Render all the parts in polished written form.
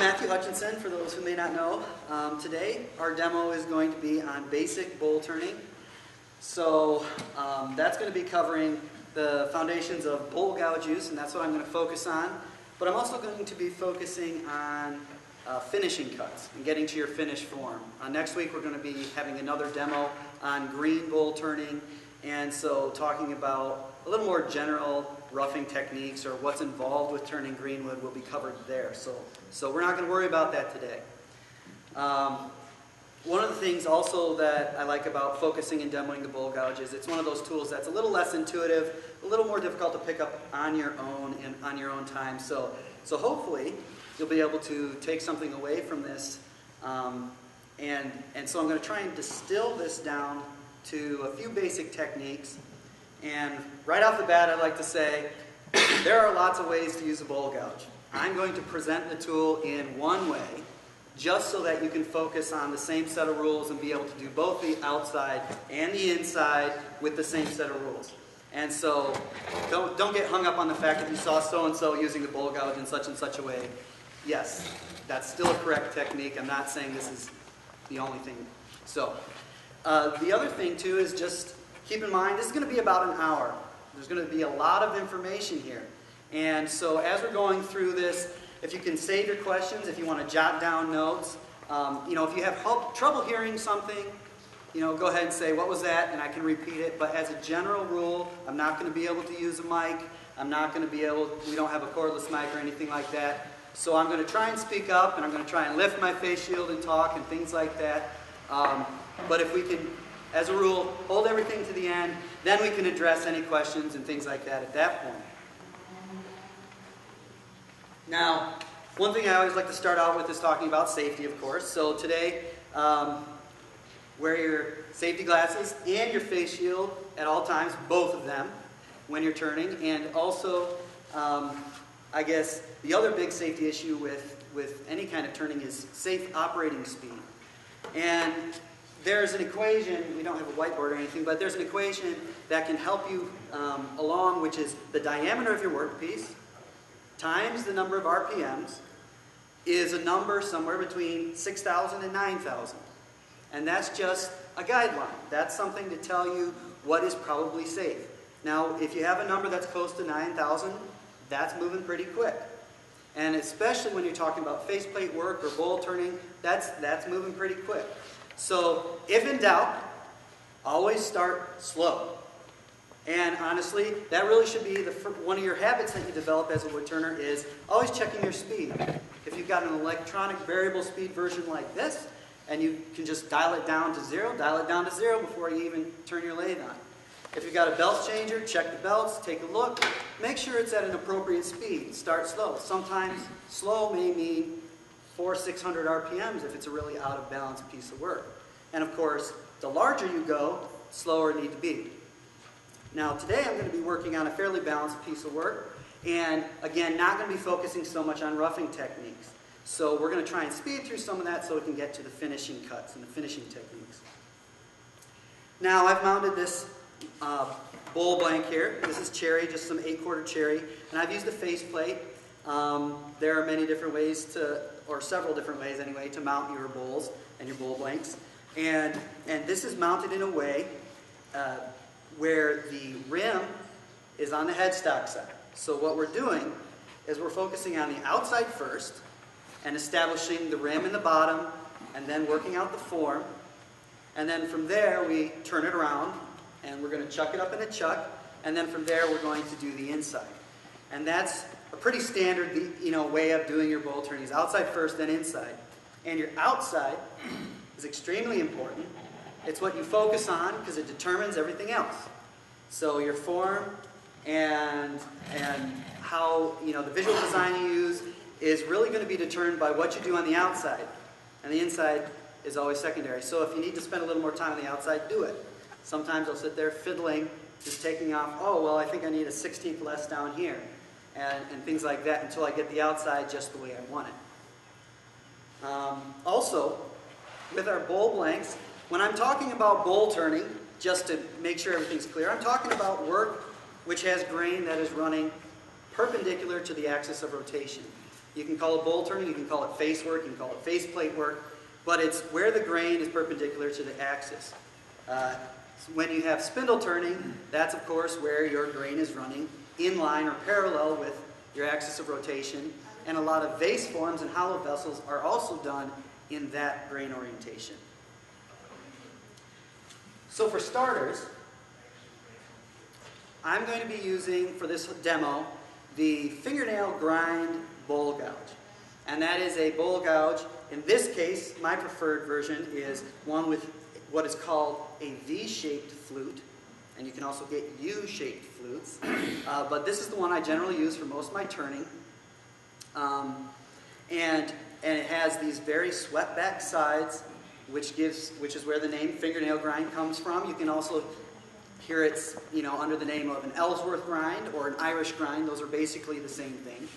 Matthew Hutchinson, for those who may not know. Today, our demo is going to be on basic bowl turning. So that's going to be covering the foundations of bowl gouge use, and that's what I'm going to focus on. But I'm also going to be focusing on finishing cuts and getting to your finished form. Next week, we're going to be having another demo on green bowl turning, and so talking about a little more general roughing techniques or what's involved with turning green wood will be covered there. So we're not going to worry about that today. One of the things also that I like about focusing and demoing the bowl gouge is it's one of those tools that's a little less intuitive, a little more difficult to pick up on your own and on your own time. So hopefully you'll be able to take something away from this. And so I'm going to try and distill this down to a few basic techniques. And right off the bat, I'd like to say there are lots of ways to use a bowl gouge. I'm going to present the tool in one way, just so that you can focus on the same set of rules and be able to do both the outside and the inside with the same set of rules. And so don't get hung up on the fact that you saw so-and-so using the bowl gouge in such and such a way. Yes, that's still a correct technique. I'm not saying this is the only thing. So the other thing, too, is just keep in mind, this is going to be about an hour. There's going to be a lot of information here. And so as we're going through this, if you can save your questions, if you want to jot down notes, if you have trouble hearing something, go ahead and say, what was that? And I can repeat it. But as a general rule, I'm not going to be able to use a mic. I'm not going to be able, we don't have a cordless mic or anything like that. So I'm going to try and speak up, and I'm going to try and lift my face shield and talk and things like that. But if we can, as a rule, hold everything to the end, then we can address any questions and things like that at that point. Now, one thing I always like to start out with is talking about safety, of course. So today, wear your safety glasses and your face shield at all times, both of them, when you're turning. And also, I guess, the other big safety issue with any kind of turning is safe operating speed. And there's an equation, we don't have a whiteboard or anything, but there's an equation that can help you along, which is the diameter of your workpiece times the number of RPMs is a number somewhere between 6,000 and 9,000. And that's just a guideline. That's something to tell you what is probably safe. Now, if you have a number that's close to 9,000, that's moving pretty quick. And especially when you're talking about faceplate work or bowl turning, that's moving pretty quick. So, if in doubt, always start slow. And honestly, that really should be one of your habits that you develop as a woodturner is always checking your speed. If you've got an electronic variable speed version like this, and you can just dial it down to zero before you even turn your lathe on. If you've got a belt changer, check the belts, take a look, make sure it's at an appropriate speed. Start slow. Sometimes slow may mean 400-600 RPMs if it's a really out of balance piece of work. And of course, the larger you go, slower it needs to be. Now today I'm going to be working on a fairly balanced piece of work, and again, not going to be focusing so much on roughing techniques. So we're going to try and speed through some of that so we can get to the finishing cuts and the finishing techniques. Now I've mounted this bowl blank here. This is cherry, just some 8-quarter cherry, and I've used a faceplate. There are many different ways or several different ways anyway, to mount your bowls and your bowl blanks. And this is mounted in a way where the rim is on the headstock side. So what we're doing is we're focusing on the outside first and establishing the rim in the bottom and then working out the form. And then from there we turn it around and we're going to chuck it up in a chuck, and then from there we're going to do the inside. And that's a pretty standard way of doing your bowl turnings, outside first, then inside. And your outside is extremely important. It's what you focus on because it determines everything else. So your form and how the visual design you use is really going to be determined by what you do on the outside. And the inside is always secondary. So if you need to spend a little more time on the outside, do it. Sometimes I'll sit there fiddling, just taking off, oh, well, I think I need a 16th less down here. And things like that until I get the outside just the way I want it. Also, with our bowl blanks, when I'm talking about bowl turning, just to make sure everything's clear, I'm talking about work which has grain that is running perpendicular to the axis of rotation. You can call it bowl turning, you can call it face work, you can call it faceplate work, but it's where the grain is perpendicular to the axis. When you have spindle turning, that's of course where your grain is running in line or parallel with your axis of rotation, and a lot of vase forms and hollow vessels are also done in that grain orientation. So for starters, I'm going to be using, for this demo, the Fingernail grind bowl gouge. And that is a bowl gouge. In this case, my preferred version is one with what is called a V-shaped flute. And you can also get U-shaped flutes. But this is the one I generally use for most of my turning. And it has these very swept back sides, which is where the name fingernail grind comes from. You can also hear it's, under the name of an Ellsworth grind or an Irish grind. Those are basically the same thing.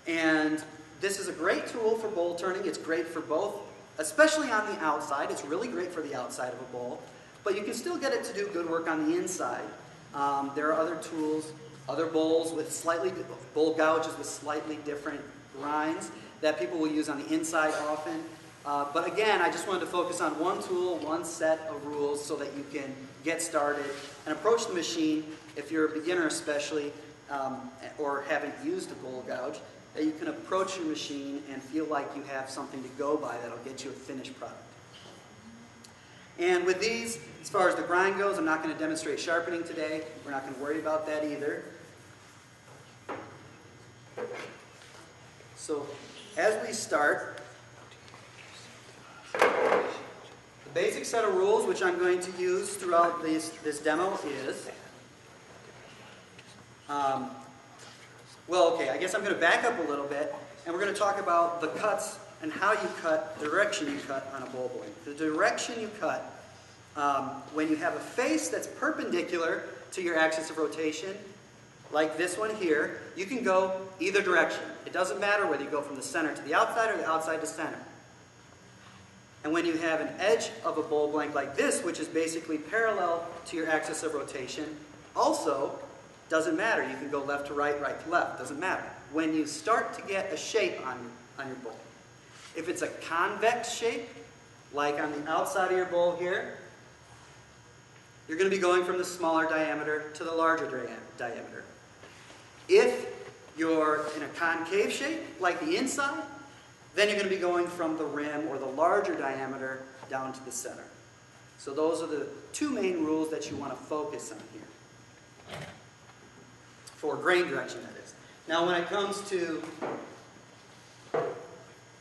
And this is a great tool for bowl turning. It's great for both, especially on the outside. It's really great for the outside of a bowl. But you can still get it to do good work on the inside. There are other tools, other bowls with bowl gouges with slightly different grinds that people will use on the inside often. But again, I just wanted to focus on one tool, one set of rules so that you can get started and approach the machine, if you're a beginner especially, or haven't used a bowl gouge, that you can approach your machine and feel like you have something to go by that'll get you a finished product. And with these, as far as the grind goes, I'm not going to demonstrate sharpening today. We're not going to worry about that either. So as we start, the basic set of rules which I'm going to use throughout this demo is, I guess I'm going to back up a little bit, and we're going to talk about the cuts and how you cut, the direction you cut on a bowl blade. The direction you cut, when you have a face that's perpendicular to your axis of rotation, like this one here, you can go either direction. It doesn't matter whether you go from the center to the outside or the outside to center. And when you have an edge of a bowl blank like this, which is basically parallel to your axis of rotation, also doesn't matter. You can go left to right, right to left. Doesn't matter. When you start to get a shape on your bowl, if it's a convex shape, like on the outside of your bowl here, you're going to be going from the smaller diameter to the larger diameter. If you're in a concave shape, like the inside, then you're going to be going from the rim or the larger diameter down to the center. So those are the two main rules that you want to focus on here. For grain direction, that is. Now when it comes to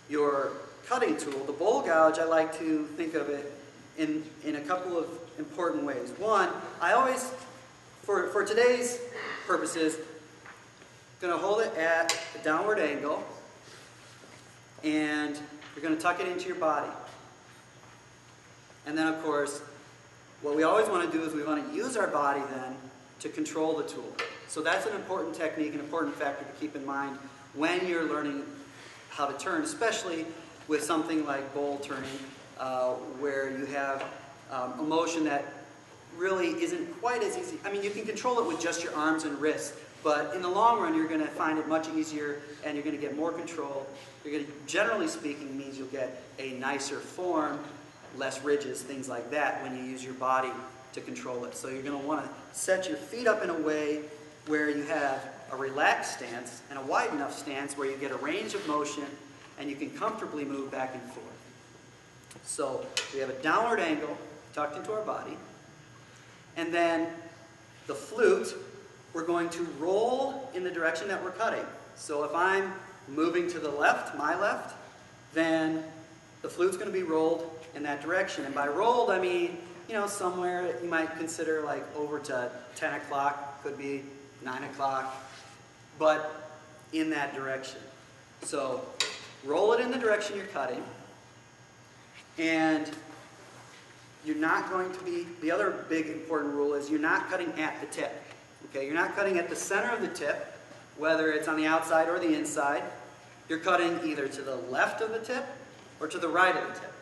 your cutting tool, the bowl gouge, I like to think of it in a couple of important ways. One, I always, for today's purposes, going to hold it at a downward angle, and you're going to tuck it into your body. And then, of course, what we always want to do is we want to use our body then to control the tool. So that's an important technique, an important factor to keep in mind when you're learning how to turn, especially with something like bowl turning, where you have a motion that really isn't quite as easy. I mean, you can control it with just your arms and wrists, but in the long run, you're going to find it much easier, and you're going to get more control. You're going to, generally speaking, means you'll get a nicer form, less ridges, things like that, when you use your body to control it. So you're going to want to set your feet up in a way where you have a relaxed stance and a wide enough stance where you get a range of motion and you can comfortably move back and forth. So we have a downward angle tucked into our body, and then the flute, we're going to roll in the direction that we're cutting. So if I'm moving to the left, my left, then the flute's going to be rolled in that direction. And by rolled, I mean, somewhere you might consider like over to 10 o'clock, could be 9 o'clock, but in that direction. So roll it in the direction you're cutting, and you're not going to be, the other big important rule is you're not cutting at the tip. Okay, you're not cutting at the center of the tip, whether it's on the outside or the inside. You're cutting either to the left of the tip or to the right of the tip,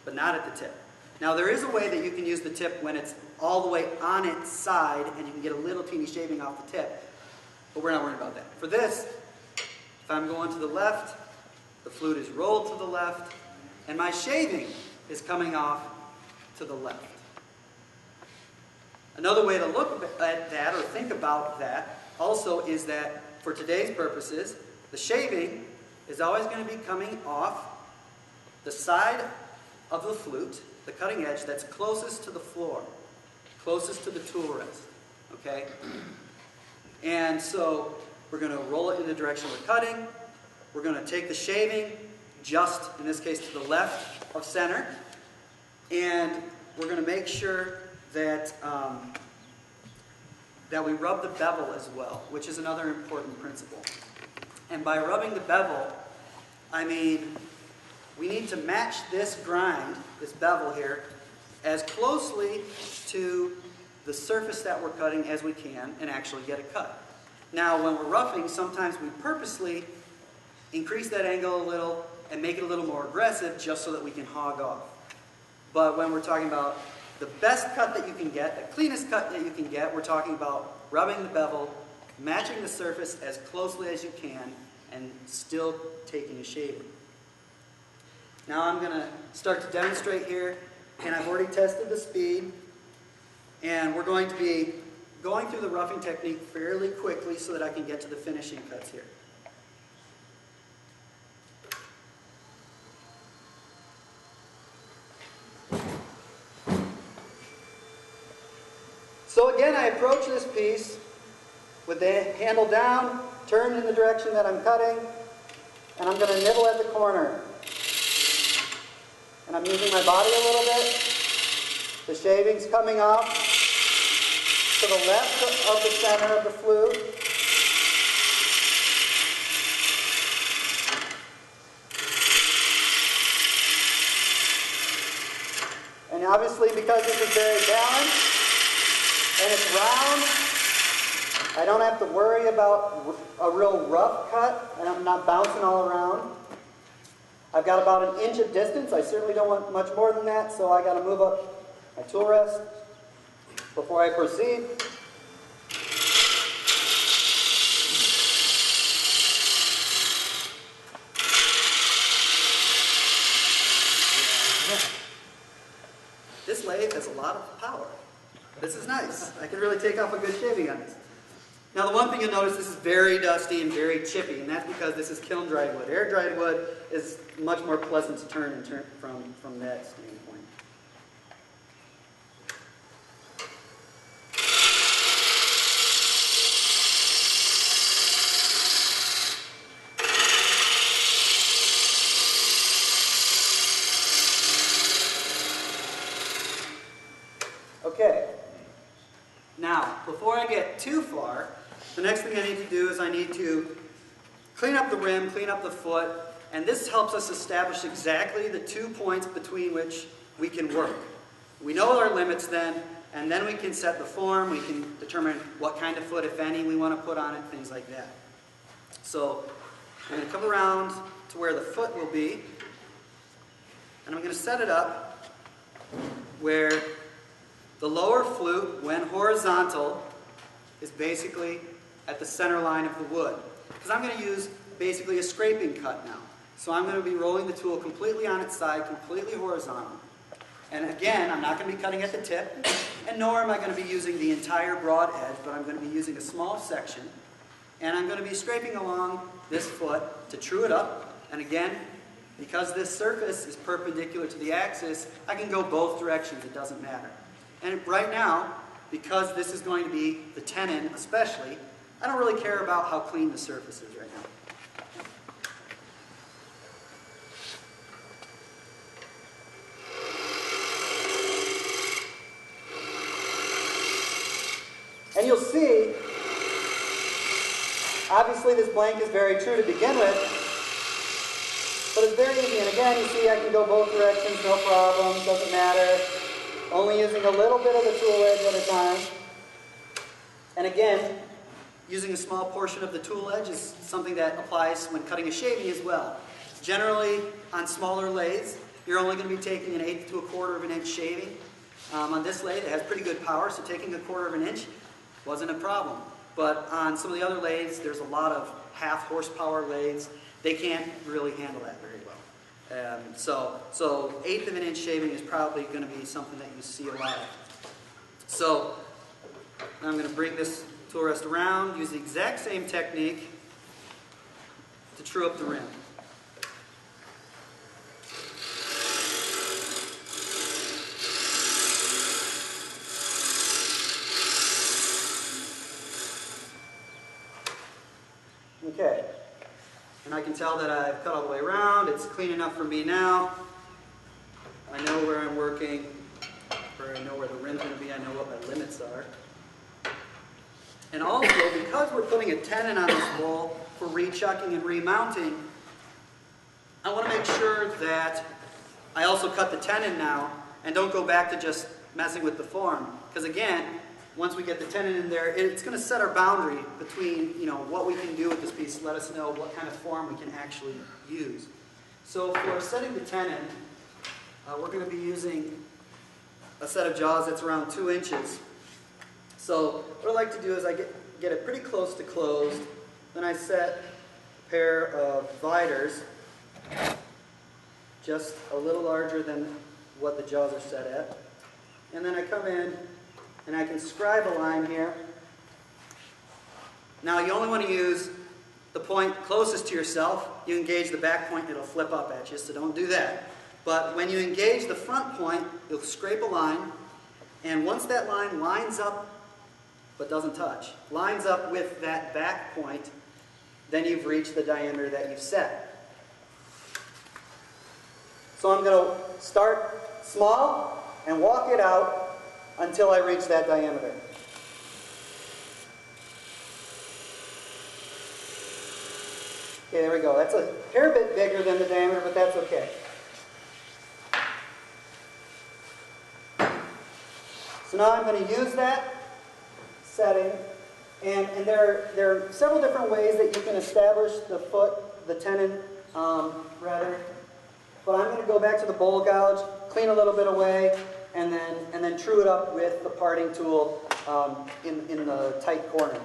but not at the tip. Now there is a way that you can use the tip when it's all the way on its side and you can get a little teeny shaving off the tip, but we're not worried about that. For this, if If I'm going to the left, the flute is rolled to the left, and my shaving is coming off to the left. Another way to look at that or think about that also is that for today's purposes, the shaving is always going to be coming off the side of the flute, the cutting edge that's closest to the floor, closest to the tool rest. Okay? And so we're going to roll it in the direction we're cutting. We're going to take the shaving just, in this case, to the left of center. And we're going to make sure that, that we rub the bevel as well, which is another important principle. And by rubbing the bevel, I mean we need to match this grind, this bevel here, as closely to the surface that we're cutting as we can and actually get it cut. Now, when we're roughing, sometimes we purposely increase that angle a little and make it a little more aggressive just so that we can hog off. But when we're talking about the best cut that you can get, the cleanest cut that you can get, we're talking about rubbing the bevel, matching the surface as closely as you can, and still taking a shaving. Now I'm going to start to demonstrate here, and I've already tested the speed, and we're going to be going through the roughing technique fairly quickly so that I can get to the finishing cuts here. So again, I approach this piece with the handle down, turned in the direction that I'm cutting, and I'm going to nibble at the corner. And I'm using my body a little bit. The shaving's coming off to the left of the center of the flute. And obviously, because this is very balanced, and it's round, I don't have to worry about a real rough cut, and I'm not bouncing all around. I've got about 1 inch of distance. I certainly don't want much more than that, so I got to move up my tool rest before I proceed. This lathe has a lot of power. This is nice. I can really take off a good shaving on this. Now the one thing you'll notice, this is very dusty and very chippy, and that's because this is kiln-dried wood. Air-dried wood is much more pleasant to turn from that standpoint. Okay. Now, before I get too far, the next thing I need to do is I need to clean up the rim, clean up the foot, and this helps us establish exactly the 2 points between which we can work. We know our limits then, and then we can set the form, we can determine what kind of foot, if any, we want to put on it, things like that. So, I'm going to come around to where the foot will be, and I'm going to set it up where the lower flute, when horizontal, is basically at the center line of the wood. Because I'm going to use basically a scraping cut now. So I'm going to be rolling the tool completely on its side, completely horizontal. And again, I'm not going to be cutting at the tip, and nor am I going to be using the entire broad edge, but I'm going to be using a small section. And I'm going to be scraping along this foot to true it up. And again, because this surface is perpendicular to the axis, I can go both directions, it doesn't matter. And right now, because this is going to be the tenon especially, I don't really care about how clean the surface is right now. And you'll see, obviously this blank is very true to begin with, but it's very easy. And again, you see I can go both directions, no problem, doesn't matter. Only using a little bit of the tool edge at a time. And again, using a small portion of the tool edge is something that applies when cutting a shaving as well. Generally, on smaller lathes, you're only going to be taking 1/8 to 1/4 of an inch shaving. On this lathe, it has pretty good power, so taking 1/4 of an inch wasn't a problem. but on some of the other lathes, there's a lot of half horsepower lathes. They can't really handle that very well. So 1/8 of an inch shaving is probably going to be something that you see a lot of. So now I'm going to bring this tool rest around, use the exact same technique to true up the rim. Okay, and I can tell that I've cut all the way around. It's clean enough for me now. I know where I'm working, or I know where the rim's going to be. I know what my limits are. And also, because we're putting a tenon on this bowl for rechucking and remounting, I want to make sure that I also cut the tenon now and don't go back to just messing with the form. Because again, once we get the tenon in there, it's going to set our boundary between, what we can do with this piece, let us know what kind of form we can actually use. So for setting the tenon, we're going to be using a set of jaws that's around 2 inches. So what I like to do is I get it pretty close to closed, then I set a pair of viters just a little larger than what the jaws are set at. And then I come in and I can scribe a line here. Now you only want to use the point closest to yourself. You engage the back point, it'll flip up at you, so don't do that. But when you engage the front point, you'll scrape a line, and once that line lines up, but doesn't touch, lines up with that back point, then you've reached the diameter that you've set. So I'm going to start small and walk it out until I reach that diameter. Okay, there we go. That's a hair bit bigger than the diameter, but that's okay. So now I'm going to use that setting, and there are several different ways that you can establish the foot, the tenon, rather. But I'm going to go back to the bowl gouge, clean a little bit away, and then true it up with the parting tool in the tight corner.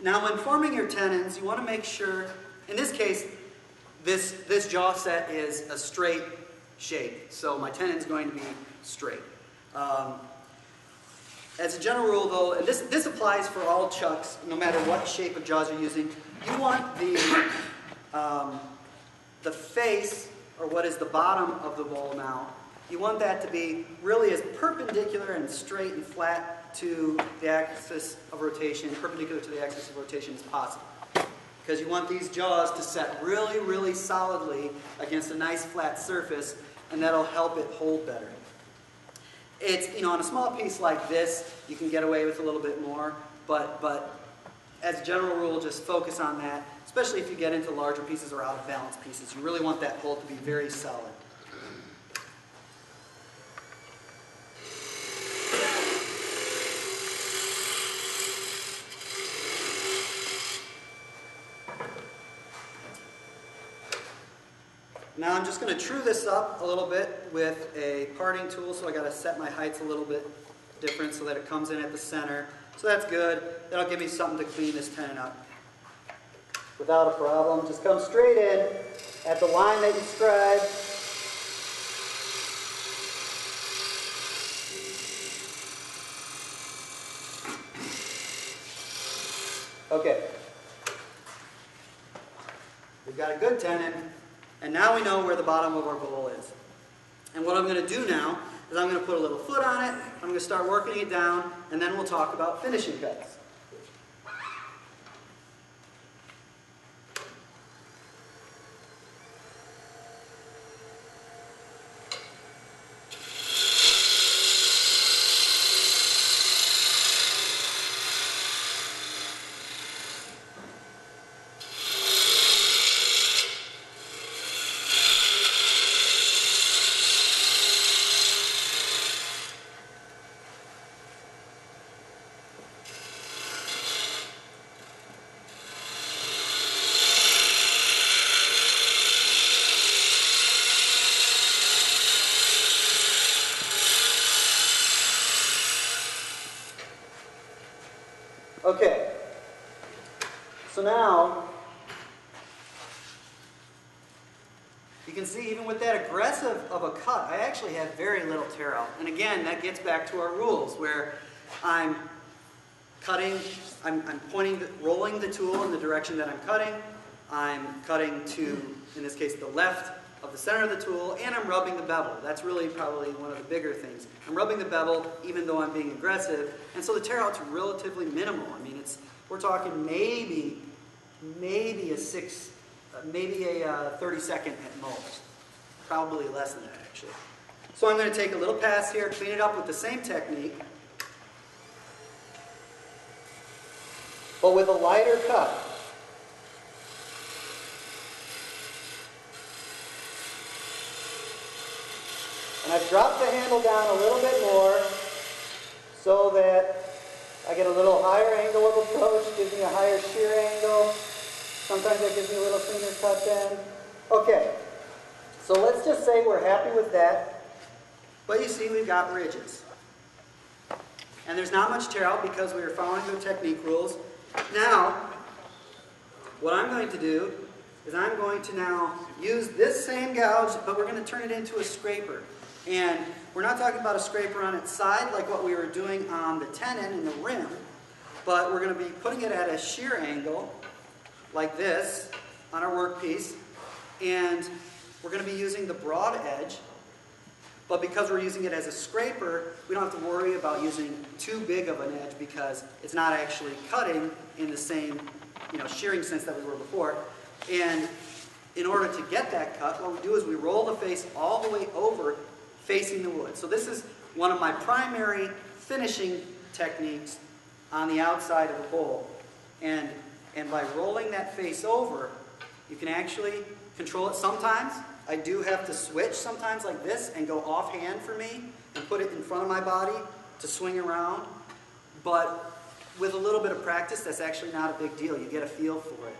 Now when forming your tenons, you want to make sure, in this case, this jaw set is a straight shape. So my tenon's going to be straight. As a general rule though, and this applies for all chucks, no matter what shape of jaws you're using, you want the face, or what is the bottom of the bowl now, you want that to be really as perpendicular and straight and flat to the axis of rotation, perpendicular to the axis of rotation as possible. Because you want these jaws to set really, really solidly against a nice flat surface, and that'll help it hold better. It's, on a small piece like this, you can get away with a little bit more, but as a general rule, just focus on that, especially if you get into larger pieces or out of balance pieces. You really want that hold to be very solid. Now I'm just going to true this up a little bit with a parting tool, so I got to set my heights a little bit different so that it comes in at the center. So that's good. That'll give me something to clean this tenon up without a problem. Just come straight in at the line that you scribed. Okay. We've got a good tenon. And now we know where the bottom of our bowl is. And what I'm going to do now is I'm going to put a little foot on it, I'm going to start working it down, and then we'll talk about finishing cuts. Okay, so now you can see even with that aggressive of a cut, I actually have very little tear out. And again, that gets back to our rules where I'm cutting, I'm rolling the tool in the direction that I'm cutting to, in this case, the left of the center of the tool, and I'm rubbing the bevel. That's really probably one of the bigger things. I'm rubbing the bevel even though I'm being aggressive, and so the tear out's relatively minimal. I mean, we're talking maybe a 30-second at most. Probably less than that, actually. So I'm going to take a little pass here, clean it up with the same technique, but with a lighter cut. And I've dropped the handle down a little bit more so that I get a little higher angle of approach, gives me a higher shear angle. Sometimes that gives me a little cleaner cut then. Okay, so let's just say we're happy with that. But you see we've got ridges. And there's not much tear out because we were following the technique rules. Now, what I'm going to do is I'm going to now use this same gouge, but we're going to turn it into a scraper. And we're not talking about a scraper on its side like what we were doing on the tenon in the rim, but we're going to be putting it at a shear angle like this on our workpiece, and we're going to be using the broad edge, but because we're using it as a scraper, we don't have to worry about using too big of an edge because it's not actually cutting in the same, shearing sense that we were before. And in order to get that cut, what we do is we roll the face all the way over facing the wood. So this is one of my primary finishing techniques on the outside of the bowl. And by rolling that face over, you can actually control it. Sometimes I do have to switch sometimes like this and go offhand for me and put it in front of my body to swing around. But with a little bit of practice, that's actually not a big deal. You get a feel for it.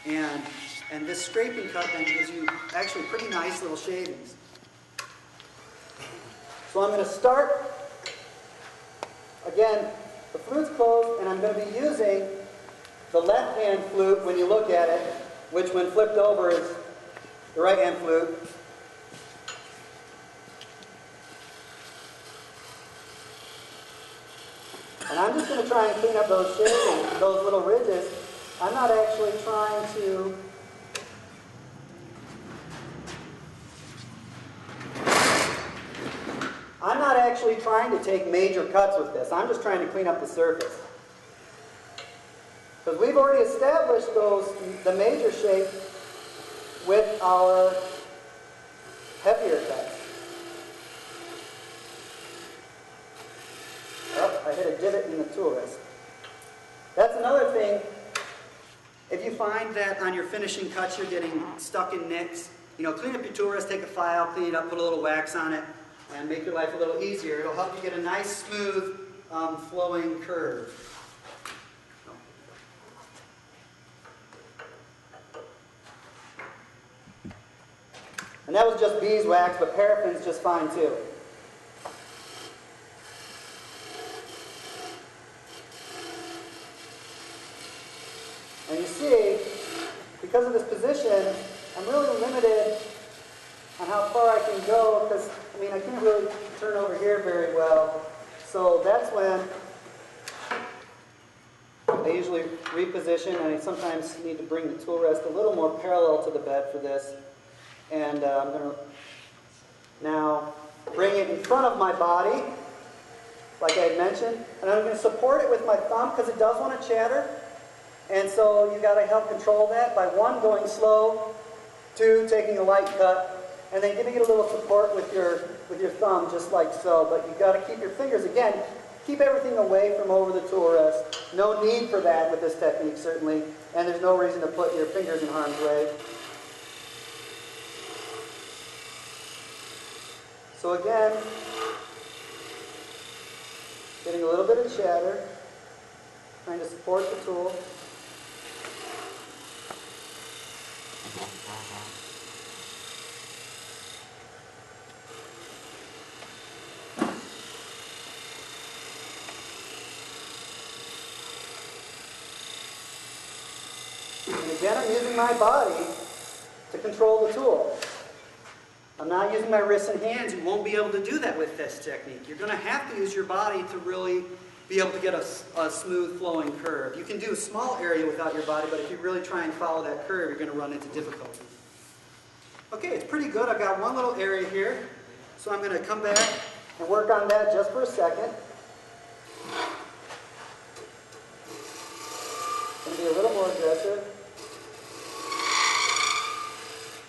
And this scraping cut then gives you actually pretty nice little shavings. So I'm going to start, again, the flute's closed, and I'm going to be using the left-hand flute when you look at it, which when flipped over is the right-hand flute. And I'm just going to try and clean up those shavings, those little ridges. I'm not actually trying to take major cuts with this. I'm just trying to clean up the surface. Because we've already established the major shape with our heavier cuts. Oh, I hit a divot in the tool rest. That's another thing. If you find that on your finishing cuts you're getting stuck in nicks, clean up your tool rest, take a file, clean it up, put a little wax on it, and make your life a little easier. It'll help you get a nice, smooth, flowing curve. And that was just beeswax, but paraffin's just fine too. And you see, because of this position, I'm really limited on how far I can go, because, I can't really turn over here very well. So that's when I usually reposition, and I sometimes need to bring the tool rest a little more parallel to the bed for this. And I'm going to now bring it in front of my body, like I had mentioned, and I'm going to support it with my thumb because it does want to chatter. And so you've got to help control that by 1, going slow, 2, taking a light cut, and then giving it a little support with your thumb, just like so. But you've got to keep your fingers, again, keep everything away from over the tool rest. No need for that with this technique, certainly, and there's no reason to put your fingers in harm's way. So again, getting a little bit of chatter, trying to support the tool. again, I'm using my body to control the tool. I'm not using my wrists and hands. You won't be able to do that with this technique. You're going to have to use your body to really be able to get a smooth flowing curve. You can do a small area without your body, but if you really try and follow that curve, you're going to run into difficulty. Okay, it's pretty good. I've got one little area here, so I'm going to come back and work on that just for a second. Going to be a little more aggressive.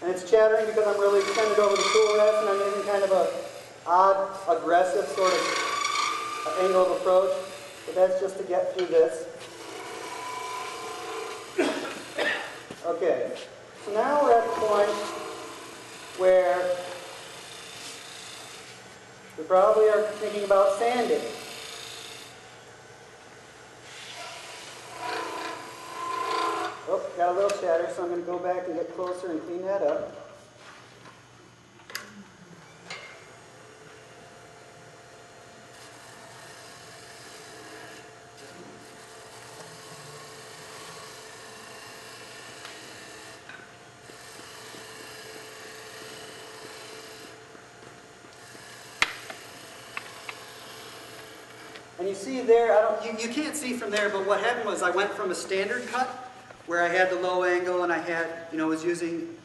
And it's chattering because I'm really extended over the tool rest and I'm using kind of a odd, aggressive sort of angle of approach. But that's just to get through this. Okay, so now we're at the point where we probably are thinking about sanding. Oh, got a little chatter, so I'm going to go back and get closer and clean that up. And you see there, you can't see from there, but what happened was I went from a standard cut where I had the low angle and I had, was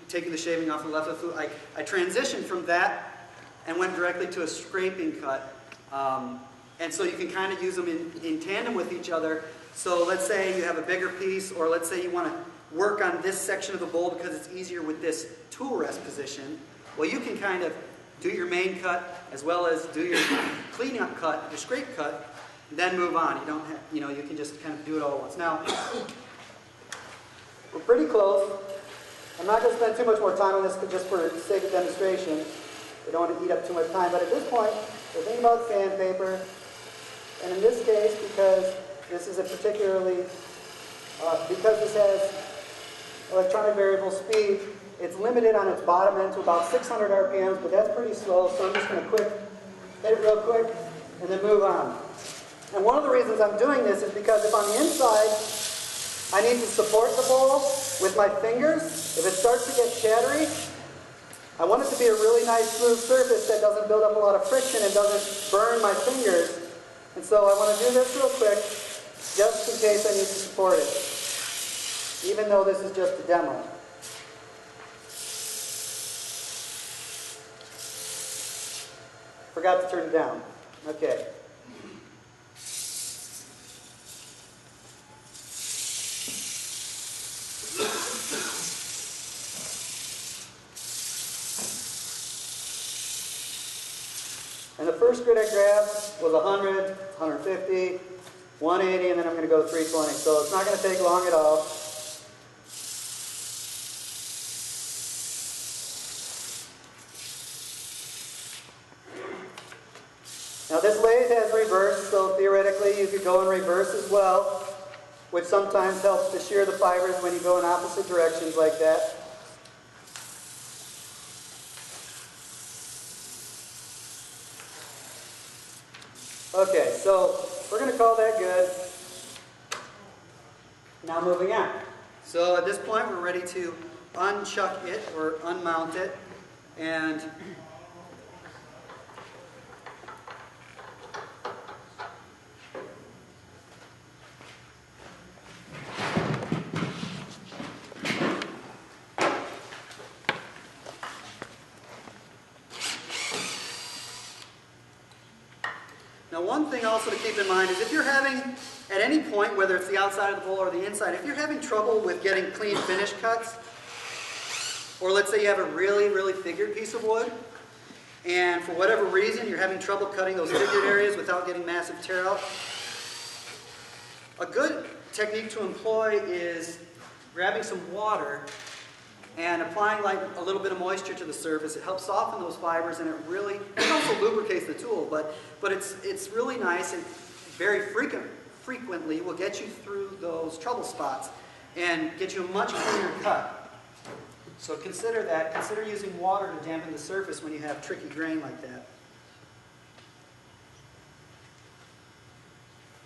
taking the shaving off the left of the foot. I transitioned from that and went directly to a scraping cut. And so you can kind of use them in tandem with each other. So let's say you have a bigger piece, or let's say you want to work on this section of the bowl because it's easier with this tool rest position. Well, you can kind of do your main cut as well as do your cleanup cut, your scrape cut, and then move on. You don't have, you can just kind of do it all at once. Now, we're pretty close. I'm not going to spend too much more time on this just for the sake of demonstration. We don't want to eat up too much time. But at this point, we're thinking about sandpaper. And in this case, because this is a particularly, because this has electronic variable speed, it's limited on its bottom end to about 600 RPMs, but that's pretty slow. So I'm just going to hit it real quick, and then move on. And one of the reasons I'm doing this is because if on the inside, I need to support the bowl with my fingers. If it starts to get chattery, I want it to be a really nice smooth surface that doesn't build up a lot of friction and doesn't burn my fingers. And so I want to do this real quick, just in case I need to support it, even though this is just a demo. Forgot to turn it down. Okay. And the first grit I grabbed was 100, 150, 180, and then I'm going to go to 320. So it's not going to take long at all. Now this lathe has reverse, so theoretically you could go in reverse as well, which sometimes helps to shear the fibers when you go in opposite directions like that. Okay, so we're going to call that good. Now moving on. So at this point we're ready to unchuck it or unmount it, and now one thing also to keep in mind is if you're having, at any point, whether it's the outside of the bowl or the inside, if you're having trouble with getting clean finish cuts, or let's say you have a really, really figured piece of wood, and for whatever reason you're having trouble cutting those figured areas without getting massive tear out, a good technique to employ is grabbing some water and applying like a little bit of moisture to the surface. It helps soften those fibers, and it also lubricates the tool, but it's really nice and very frequently will get you through those trouble spots and get you a much cleaner cut. So consider that. Consider using water to dampen the surface when you have tricky grain like that.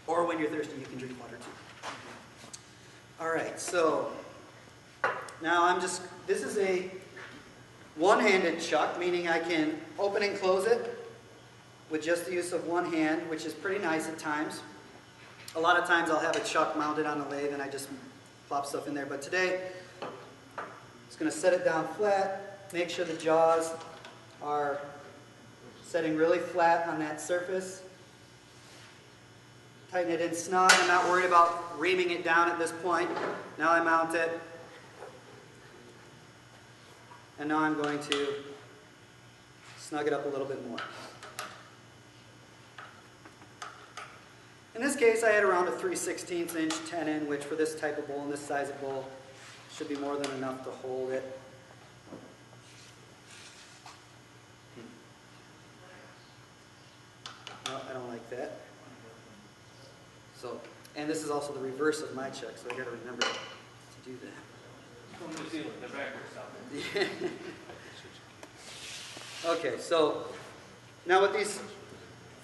Or when you're thirsty, you can drink water too. All right, so Now this is a one-handed chuck, meaning I can open and close it with just the use of one hand, which is pretty nice at times. A lot of times I'll have a chuck mounted on the lathe and I just plop stuff in there. But today, I'm just going to set it down flat, make sure the jaws are setting really flat on that surface. Tighten it in snug. I'm not worried about reaming it down at this point. Now I mount it. And now I'm going to snug it up a little bit more. In this case, I had around a 3/16 inch tenon, which for this type of bowl and this size of bowl should be more than enough to hold it. No, I don't like that. So, and this is also the reverse of my chuck, so I got to remember to do that. Okay, so now with these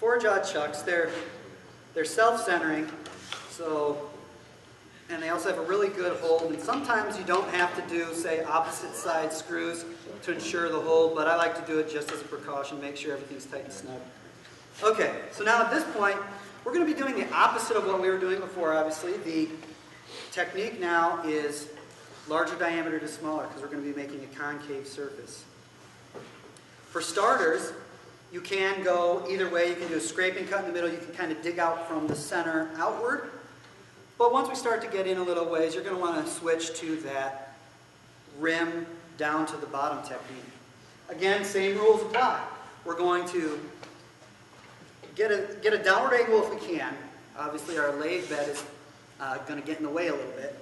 four-jaw chucks, they're self-centering, so, and they also have a really good hold, and sometimes you don't have to do, say, opposite side screws to ensure the hold, but I like to do it just as a precaution, make sure everything's tight and snug. Okay, so now at this point, we're going to be doing the opposite of what we were doing before, obviously. The technique now is larger diameter to smaller, because we're going to be making a concave surface. For starters, you can go either way. You can do a scraping cut in the middle. You can kind of dig out from the center outward. But once we start to get in a little ways, you're going to want to switch to that rim down to the bottom technique. Again, same rules apply. We're going to get a downward angle if we can. Obviously, our lathe bed is going to get in the way a little bit.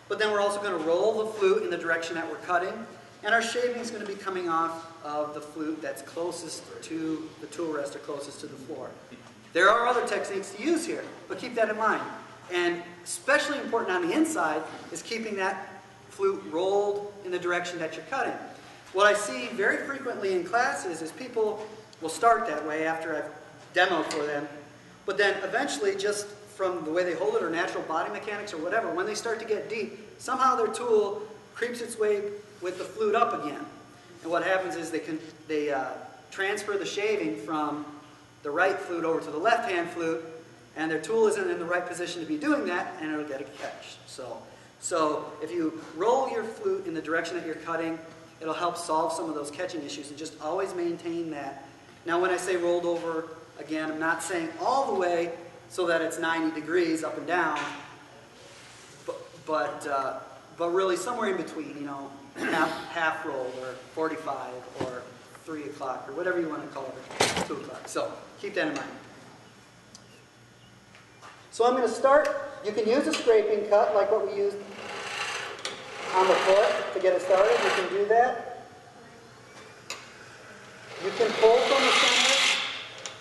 But then we're also going to roll the flute in the direction that we're cutting. And our shaving is going to be coming off of the flute that's closest to the tool rest or closest to the floor. There are other techniques to use here, but keep that in mind. And especially important on the inside is keeping that flute rolled in the direction that you're cutting. What I see very frequently in classes is people will start that way after I've demoed for them, but then eventually just from the way they hold it or natural body mechanics or whatever, when they start to get deep, somehow their tool creeps its way with the flute up again. And what happens is they transfer the shaving from the right flute over to the left-hand flute, and their tool isn't in the right position to be doing that, and it'll get a catch. So if you roll your flute in the direction that you're cutting, it'll help solve some of those catching issues, and just always maintain that. Now when I say rolled over, again, I'm not saying all the way so that it's 90 degrees up and down, but really somewhere in between, you know, half roll or 45 or 3 o'clock or whatever you want to call it, 2 o'clock. So keep that in mind. So I'm going to start. You can use a scraping cut like what we used on the foot to get it started. You can do that. You can pull from the center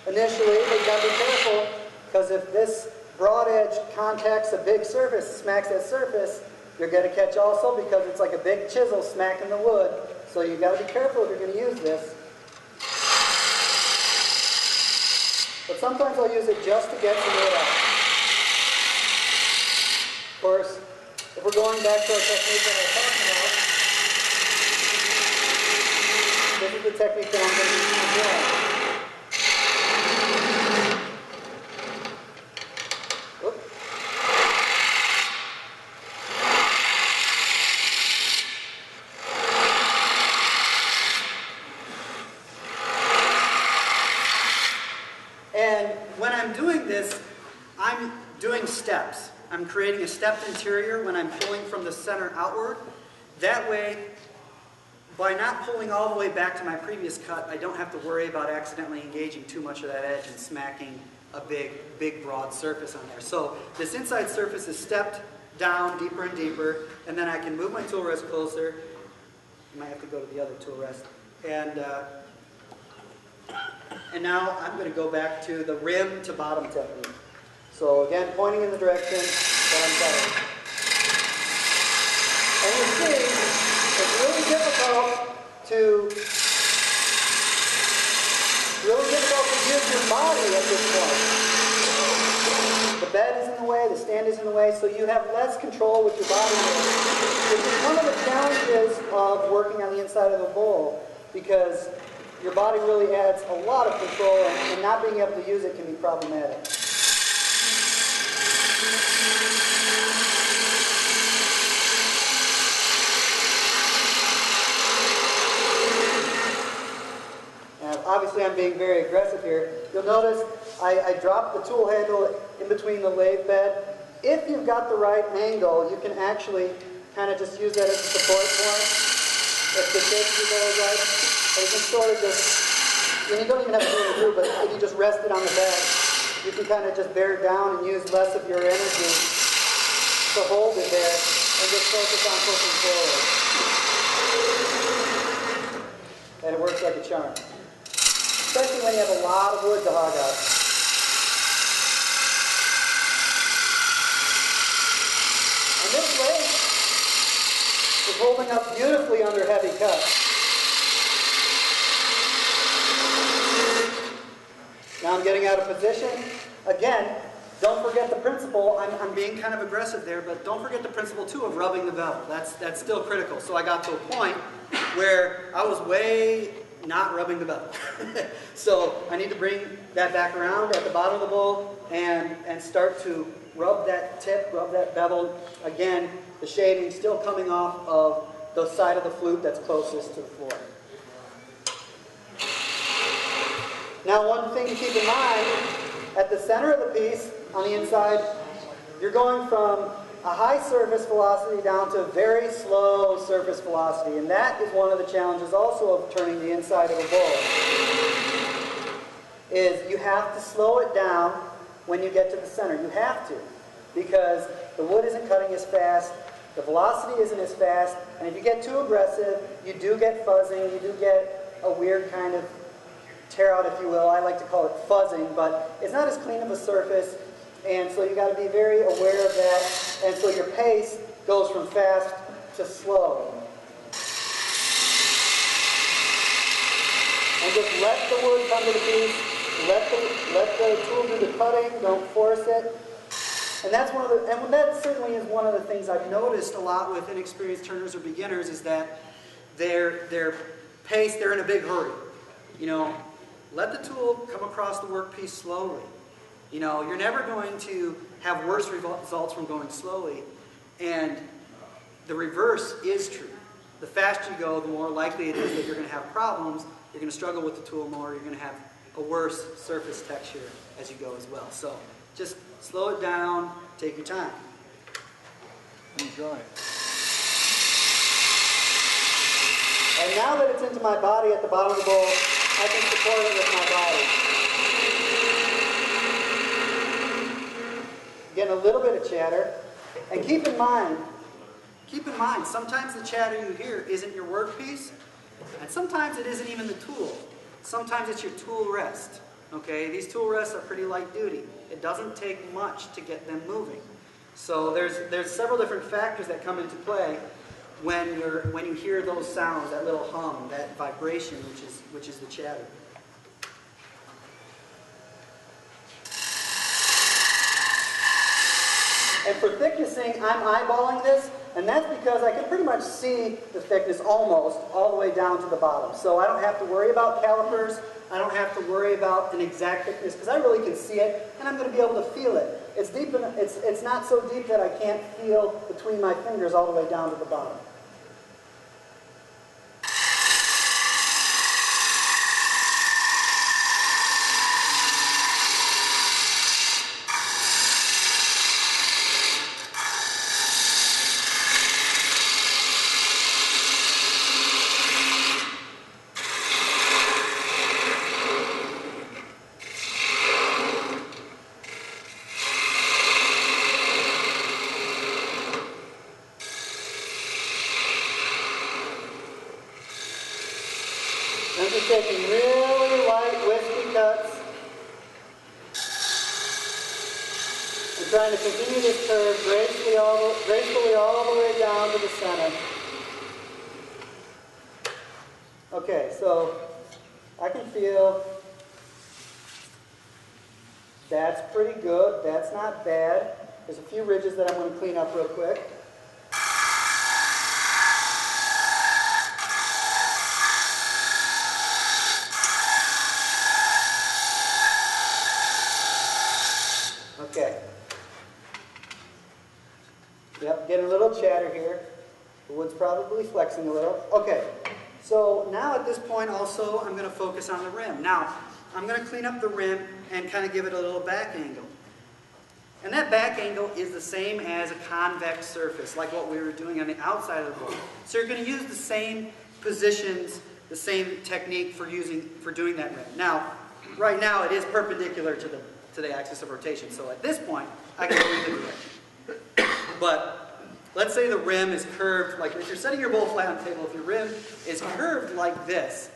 initially, but you got to be careful, because if this broad edge contacts a big surface, smacks that surface, you're going to catch also, because it's like a big chisel smacking the wood. So you've got to be careful if you're going to use this. But sometimes I'll use it just to get some wood out. Of course, if we're going back to our technique that I was talking about, this is the technique that I'm going to use again. I'm doing steps. I'm creating a stepped interior when I'm pulling from the center outward. That way, by not pulling all the way back to my previous cut, I don't have to worry about accidentally engaging too much of that edge and smacking a big broad surface on there. So this inside surface is stepped down deeper and deeper, and then I can move my tool rest closer. You might have to go to the other tool rest. And now I'm going to go back to the rim to bottom technique. So again, pointing in the direction that I'm cutting. And you see, it's really difficult to use your body at this point. The bed is in the way, the stand is in the way, so you have less control with your body weight, which is one of the challenges of working on the inside of the bowl, because your body really adds a lot of control, and not being able to use it can be problematic. Obviously, I'm being very aggressive here. You'll notice I dropped the tool handle in between the lathe bed. If you've got the right angle, you can actually kind of just use that as a support point. If the shape of the bowl is right, or you can sort of just, and you don't even have to do it through, but if you just rest it on the bed, you can kind of just bear down and use less of your energy to hold it there, and just focus on pushing forward. And it works like a charm. Especially when you have a lot of wood to hog out. And this lathe is holding up beautifully under heavy cuts. Now I'm getting out of position. Again, don't forget the principle. I'm being kind of aggressive there, but don't forget the principle too of rubbing the bevel. That's still critical. So I got to a point where I was way not rubbing the bevel. So I need to bring that back around at the bottom of the bowl and start to rub that tip, rub that bevel. Again, the shaving still coming off of the side of the flute that's closest to the floor. Now, one thing to keep in mind, at the center of the piece, on the inside, you're going from a high surface velocity down to a very slow surface velocity. And that is one of the challenges also of turning the inside of a bowl, is you have to slow it down when you get to the center. You have to, because the wood isn't cutting as fast, the velocity isn't as fast, and if you get too aggressive, you do get fuzzing, you do get a weird kind of tear out, if you will. I like to call it fuzzing, but it's not as clean of a surface. And so you got to be very aware of that. And so your pace goes from fast to slow. And just let the wood come to the piece. Let the tool do the cutting. Don't force it. And that's one of the, and that certainly is one of the things I've noticed a lot with inexperienced turners or beginners, is that their pace, they're in a big hurry. You know, let the tool come across the workpiece slowly. You know, you're never going to have worse results from going slowly. And the reverse is true. The faster you go, the more likely it is that you're going to have problems. You're going to struggle with the tool more. You're going to have a worse surface texture as you go as well. So just slow it down. Take your time. Enjoy. And now that it's into my body at the bottom of the bowl, I can support it with my body. Getting a little bit of chatter. And keep in mind, sometimes the chatter you hear isn't your workpiece, and sometimes it isn't even the tool. Sometimes it's your tool rest. Okay, these tool rests are pretty light duty. It doesn't take much to get them moving. So there's several different factors that come into play when you hear those sounds, that little hum, that vibration, which is the chatter. And for thicknessing, I'm eyeballing this, and that's because I can pretty much see the thickness almost all the way down to the bottom. So I don't have to worry about calipers. I don't have to worry about an exact thickness, because I really can see it, and I'm going to be able to feel it. It's deep, it's not so deep that I can't feel between my fingers all the way down to the bottom. I'm just taking really light, wispy cuts and trying to continue this curve gracefully all the way down to the center. Okay, so I can feel That's pretty good. That's not bad. There's a few ridges that I'm going to clean up real quick. Okay. Yep, getting a little chatter here. The wood's probably flexing a little. Okay, so now at this point also I'm going to focus on the rim. Now, I'm going to clean up the rim and kind of give it a little back angle. And that back angle is the same as a convex surface, like what we were doing on the outside of the bowl. So you're going to use the same positions, the same technique for doing that rim. Now, right now it is perpendicular to the axis of rotation. So at this point, I can go either direction. But let's say the rim is curved, like if you're setting your bowl flat on the table, if your rim is curved like this,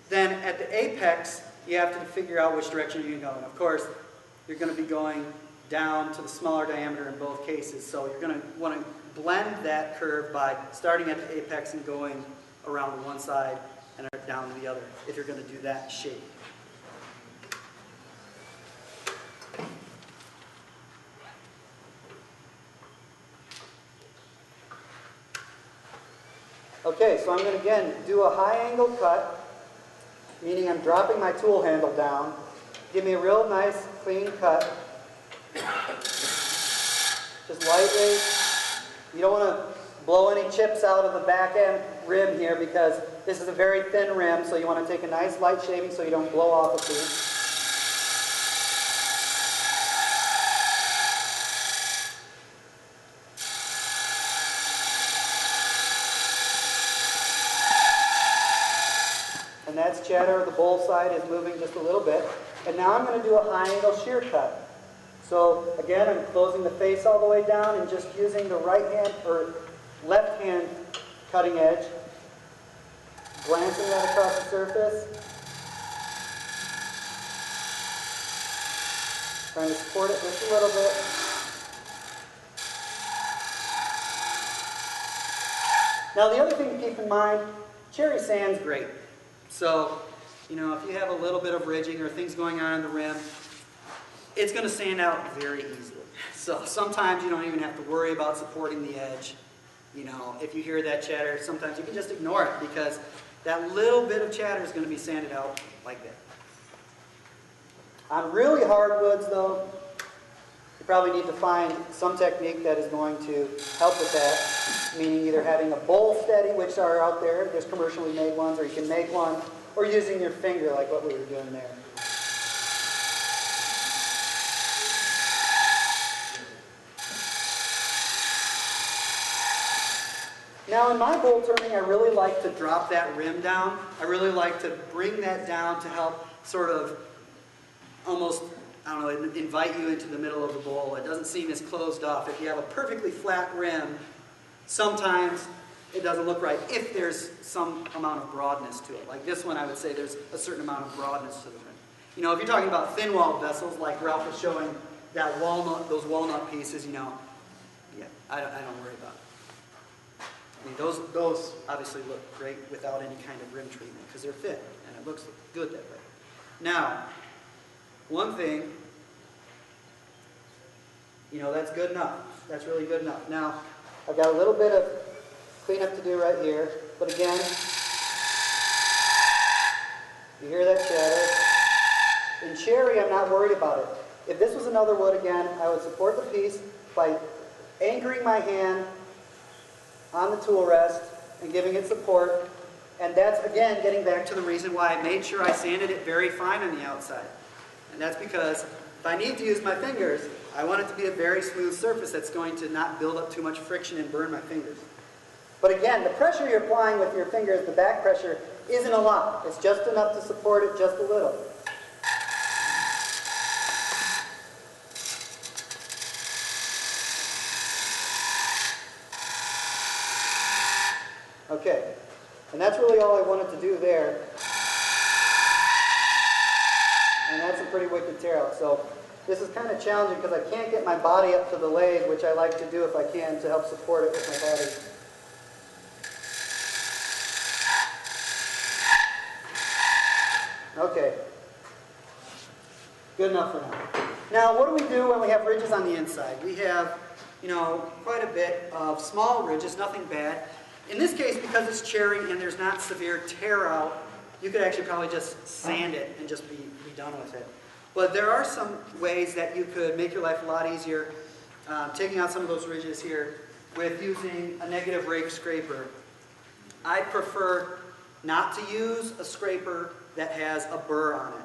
then at the apex, you have to figure out which direction you're going to go. And of course, you're going to be going down to the smaller diameter in both cases. So you're going to want to blend that curve by starting at the apex and going around to one side and down to the other, if you're going to do that shape. Okay, so I'm going to again do a high angle cut, meaning I'm dropping my tool handle down. Give me a real nice clean cut. Just lightly. You don't want to blow any chips out of the back end rim here because this is a very thin rim, so you want to take a nice light shaving so you don't blow off a piece. And that's chatter. The bowl side is moving just a little bit. And now I'm going to do a high angle shear cut. So again, I'm closing the face all the way down and just using the right hand or left hand cutting edge, glancing that across the surface, trying to support it just a little bit. Now the other thing to keep in mind, cherry sand's great. So, you know, if you have a little bit of ridging or things going on in the rim, it's going to sand out very easily. So sometimes you don't even have to worry about supporting the edge. You know, if you hear that chatter, sometimes you can just ignore it because that little bit of chatter is going to be sanded out like that. On really hard woods, though, you probably need to find some technique that is going to help with that, meaning either having a bowl steady, which are out there, there's commercially made ones, or you can make one, or using your finger like what we were doing there. Now in my bowl turning, I really like to drop that rim down. I really like to bring that down to help sort of almost, I don't know, invite you into the middle of the bowl. It doesn't seem as closed off. If you have a perfectly flat rim, sometimes it doesn't look right if there's some amount of broadness to it. Like this one, I would say there's a certain amount of broadness to the rim. You know, if you're talking about thin-walled vessels, like Ralph was showing that walnut, those walnut pieces, you know, yeah, I don't worry about it. I mean, those obviously look great without any kind of rim treatment because they're thin and it looks good that way. Now, one thing, you know, that's good enough. That's really good enough. Now, I've got a little bit of cleanup to do right here, but again, you hear that chatter. In cherry, I'm not worried about it. If this was another wood again, I would support the piece by anchoring my hand on the tool rest and giving it support. And that's, again, getting back to the reason why I made sure I sanded it very fine on the outside. And that's because if I need to use my fingers, I want it to be a very smooth surface that's going to not build up too much friction and burn my fingers. But again, the pressure you're applying with your fingers, the back pressure, isn't a lot. It's just enough to support it just a little. Okay, and that's really all I wanted to do there. And that's a pretty wicked tear out. So this is kind of challenging because I can't get my body up to the lathe, which I like to do if I can to help support it with my body. Okay, good enough for now. Now, what do we do when we have ridges on the inside? We have, quite a bit of small ridges, nothing bad. In this case, because it's cherry and there's not severe tear out, you could actually probably just sand it and just be done with it. But there are some ways that you could make your life a lot easier, taking out some of those ridges here with using a negative rake scraper. I prefer not to use a scraper that has a burr on it.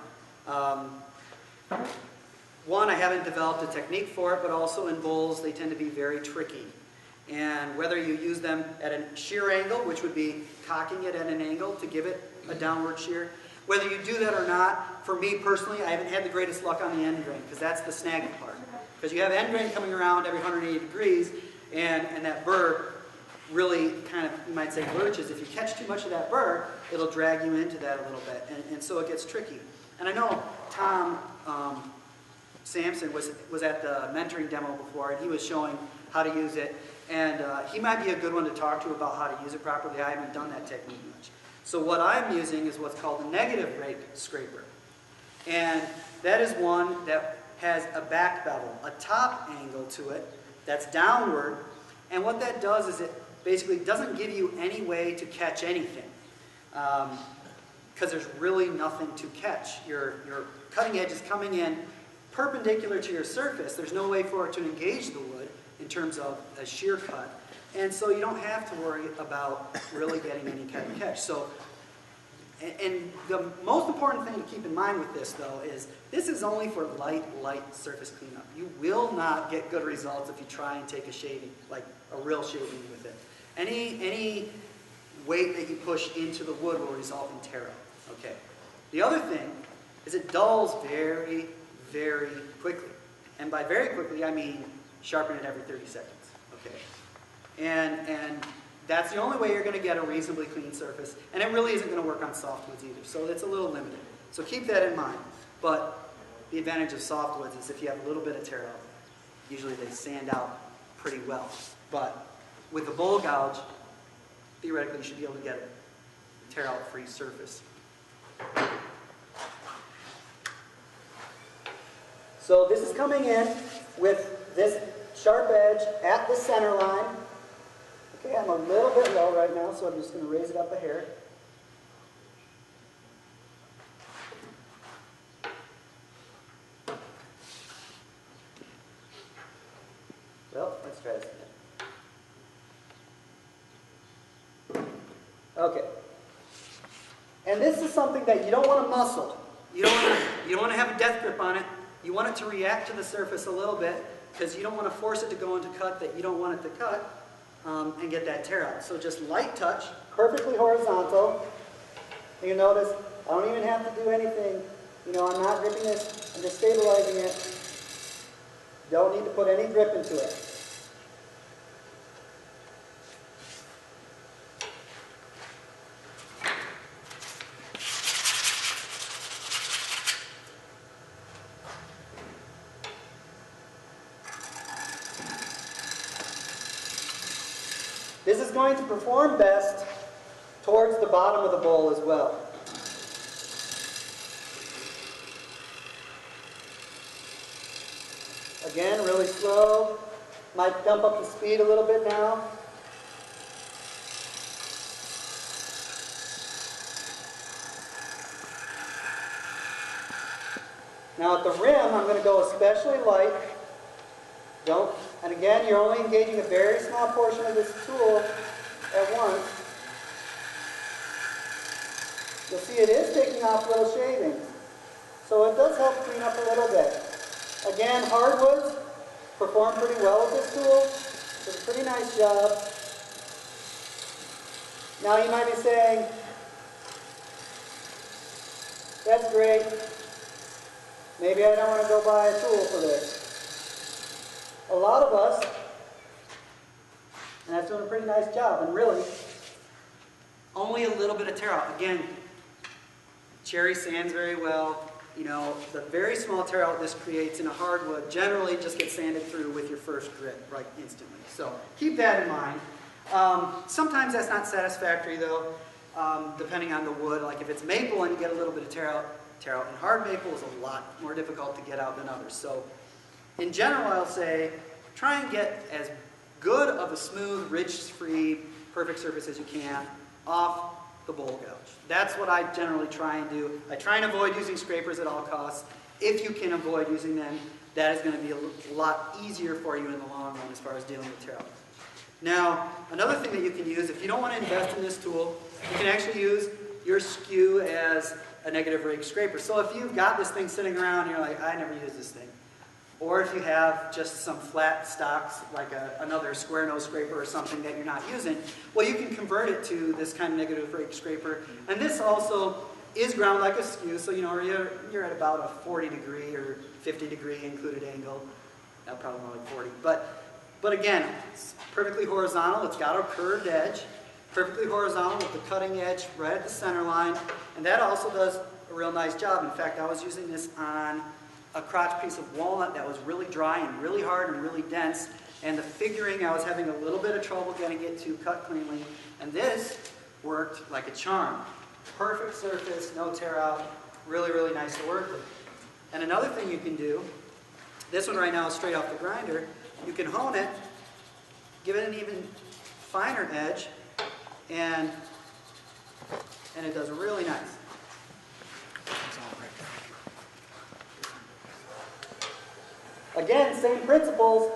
One, I haven't developed a technique for it, but also in bowls, they tend to be very tricky. And whether you use them at a shear angle, which would be cocking it at an angle to give it a downward shear, whether you do that or not, for me personally, I haven't had the greatest luck on the end grain, because that's the snagging part. Because you have end grain coming around every 180 degrees, and that burr really kind of, you might say, lurches. If you catch too much of that burr, it'll drag you into that a little bit, and so it gets tricky. And I know Tom Sampson was at the mentoring demo before, and he was showing how to use it, and he might be a good one to talk to about how to use it properly. I haven't done that technique much. So what I'm using is what's called a negative rake scraper, and that is one that has a back bevel, a top angle to it that's downward, and what that does is it basically doesn't give you any way to catch anything, because there's really nothing to catch. Your cutting edge is coming in perpendicular to your surface. There's no way for it to engage the wood in terms of a shear cut, and so you don't have to worry about really getting any kind of catch. So, and the most important thing to keep in mind with this, though, is this is only for light surface cleanup. You will not get good results if you try and take a shaving, like a real shaving with it. Any weight that you push into the wood will result in tear out. Okay. The other thing is it dulls very, very quickly. And by very quickly, I mean sharpen it every 30 seconds. Okay. And that's the only way you're going to get a reasonably clean surface. And it really isn't going to work on softwoods either. So it's a little limited. So keep that in mind. But the advantage of softwoods is if you have a little bit of tear out, usually they sand out pretty well. But with the bowl gouge, theoretically you should be able to get a tear out free surface. So this is coming in with this sharp edge at the center line. Okay, I'm a little bit low right now, so I'm just going to raise it up a hair. Well, let's try this again. Okay. And this is something that you don't want to muscle. You don't want to have a death grip on it. You want it to react to the surface a little bit, because you don't want to force it to go into cut that you don't want it to cut and get that tear out. So just light touch, perfectly horizontal. You notice I don't even have to do anything. I'm not gripping this. I'm just stabilizing it. Don't need to put any grip into it. This is going to perform best towards the bottom of the bowl as well. Again, really slow. Might dump up the speed a little bit now. Now at the rim, I'm going to go especially light. And again, you're only engaging a very small portion of this tool at once. You'll see it is taking off little shavings. So it does help clean up a little bit. Again, hardwoods perform pretty well with this tool. It's a pretty nice job. Now you might be saying, that's great. Maybe I don't want to go buy a tool for this. A lot of us, and that's doing a pretty nice job, and really, only a little bit of tear out. Again, cherry sands very well. The very small tear out this creates in a hardwood generally just gets sanded through with your first grit right instantly. So keep that in mind. Sometimes that's not satisfactory though, depending on the wood. Like if it's maple and you get a little bit of tear out, tear out. And hard maple is a lot more difficult to get out than others. So in general, I'll say try and get as good of a smooth, ridge-free, perfect surface as you can off the bowl gouge. That's what I generally try and do. I try and avoid using scrapers at all costs. If you can avoid using them, that is going to be a lot easier for you in the long run as far as dealing with tear out. Now, another thing that you can use, if you don't want to invest in this tool, you can actually use your Skew as a negative rake scraper. So if you've got this thing sitting around and you're like, I never use this thing, or if you have just some flat stocks, like another square nose scraper or something that you're not using, well, you can convert it to this kind of negative rake scraper. And this also is ground like a Skew, so you're at about a 40 degree or 50 degree included angle. Probably more like 40. But again, it's perfectly horizontal. It's got a curved edge, perfectly horizontal with the cutting edge right at the center line. And that also does a real nice job. In fact, I was using this on a crotch piece of walnut that was really dry and really hard and really dense. And the figuring, I was having a little bit of trouble getting it to cut cleanly. And this worked like a charm. Perfect surface, no tear out, really, really nice to work with. And another thing you can do, this one right now is straight off the grinder, you can hone it, give it an even finer edge, and it does really nice. Again, same principles,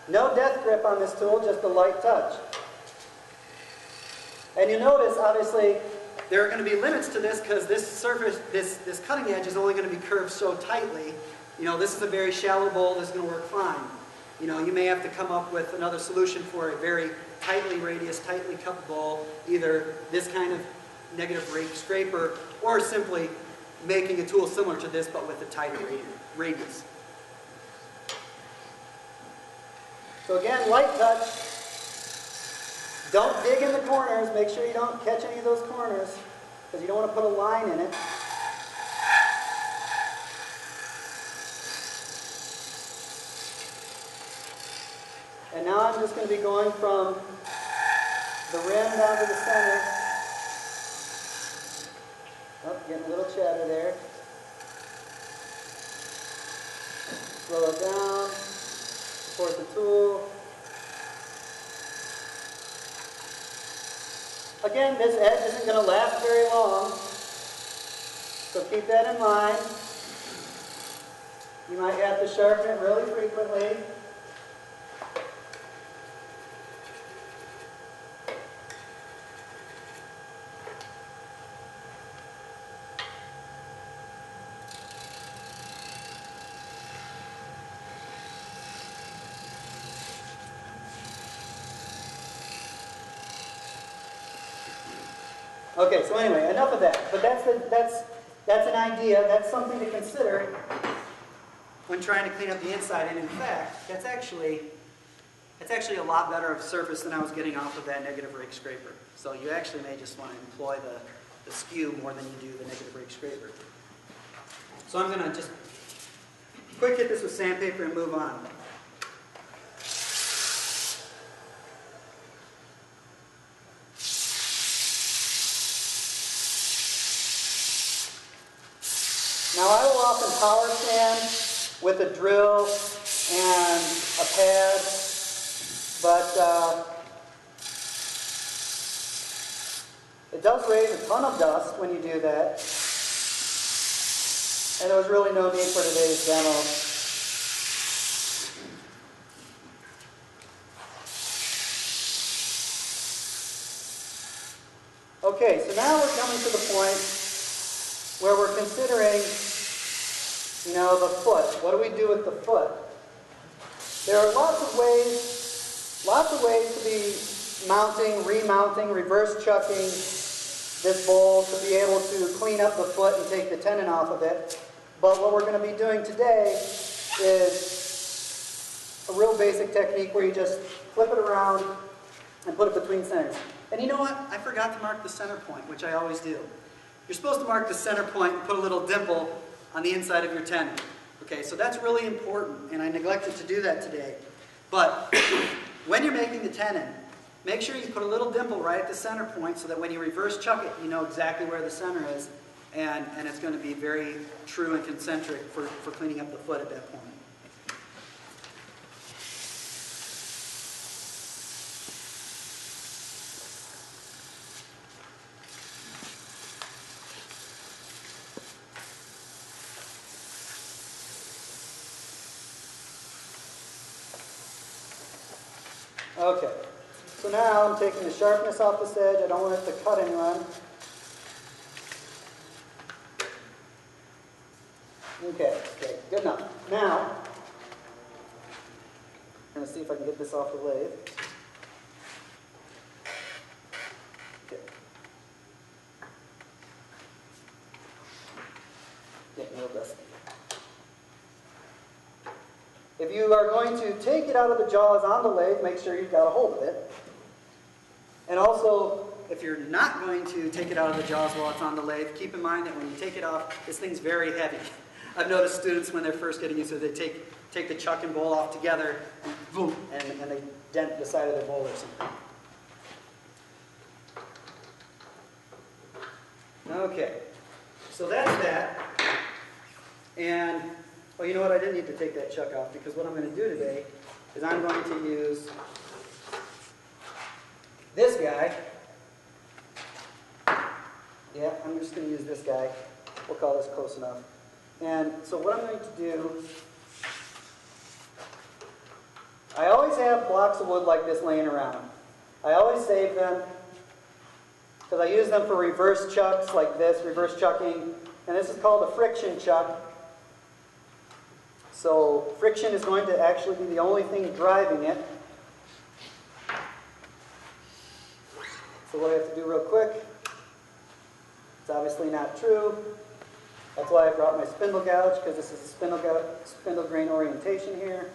no death grip on this tool, just a light touch. And you notice, obviously, there are going to be limits to this because this surface, this cutting edge is only going to be curved so tightly. This is a very shallow bowl, this is going to work fine. You may have to come up with another solution for a very tightly cut bowl, either this kind of negative rake scraper, or simply making a tool similar to this but with a tighter radius. So again, light touch. Don't dig in the corners. Make sure you don't catch any of those corners because you don't want to put a line in it. And now I'm just going to be going from the rim down to the center. Oh, getting a little chatter there. Slow it down. Support the tool. Again, this edge isn't going to last very long, so keep that in mind. You might have to sharpen it really frequently. Okay, so anyway, enough of that. But that's an idea. That's something to consider when trying to clean up the inside. And in fact, that's actually a lot better of surface than I was getting off of that negative rake scraper. So you actually may just want to employ the Skew more than you do the negative rake scraper. So I'm going to just quick hit this with sandpaper and move on. Now I will often power sand with a drill and a pad, but it does raise a ton of dust when you do that, and there was really no need for today's demo. Okay, so now we're coming to the point where we're considering, the foot. What do we do with the foot? There are lots of ways to be mounting, remounting, reverse chucking this bowl to be able to clean up the foot and take the tenon off of it. But what we're going to be doing today is a real basic technique where you just flip it around and put it between centers. And you know what? I forgot to mark the center point, which I always do. You're supposed to mark the center point and put a little dimple on the inside of your tenon. Okay, so that's really important, and I neglected to do that today. But when you're making the tenon, make sure you put a little dimple right at the center point so that when you reverse chuck it, you know exactly where the center is, and it's going to be very true and concentric for cleaning up the foot at that point. Okay, so now I'm taking the sharpness off this edge. I don't want it to cut anyone. Okay, good enough. Now, I'm going to see if I can get this off the lathe. Okay. Getting a little dusty. If you are going to take it out of the jaws on the lathe, make sure you've got a hold of it. And also, if you're not going to take it out of the jaws while it's on the lathe, keep in mind that when you take it off, this thing's very heavy. I've noticed students when they're first getting used to it, they take the chuck and bowl off together, and boom, and they dent the side of their bowl or something. Okay, so that's that. And, well, you know what? I didn't need to take that chuck off, because what I'm going to do today is I'm going to use this guy. Yeah, I'm just going to use this guy. We'll call this close enough. And so what I'm going to do, I always have blocks of wood like this laying around. I always save them because I use them for reverse chucks like this, reverse chucking. And this is called a friction chuck. So friction is going to actually be the only thing driving it. So what I have to do real quick, it's obviously not true. That's why I brought my spindle gouge, because this is a spindle grain orientation here.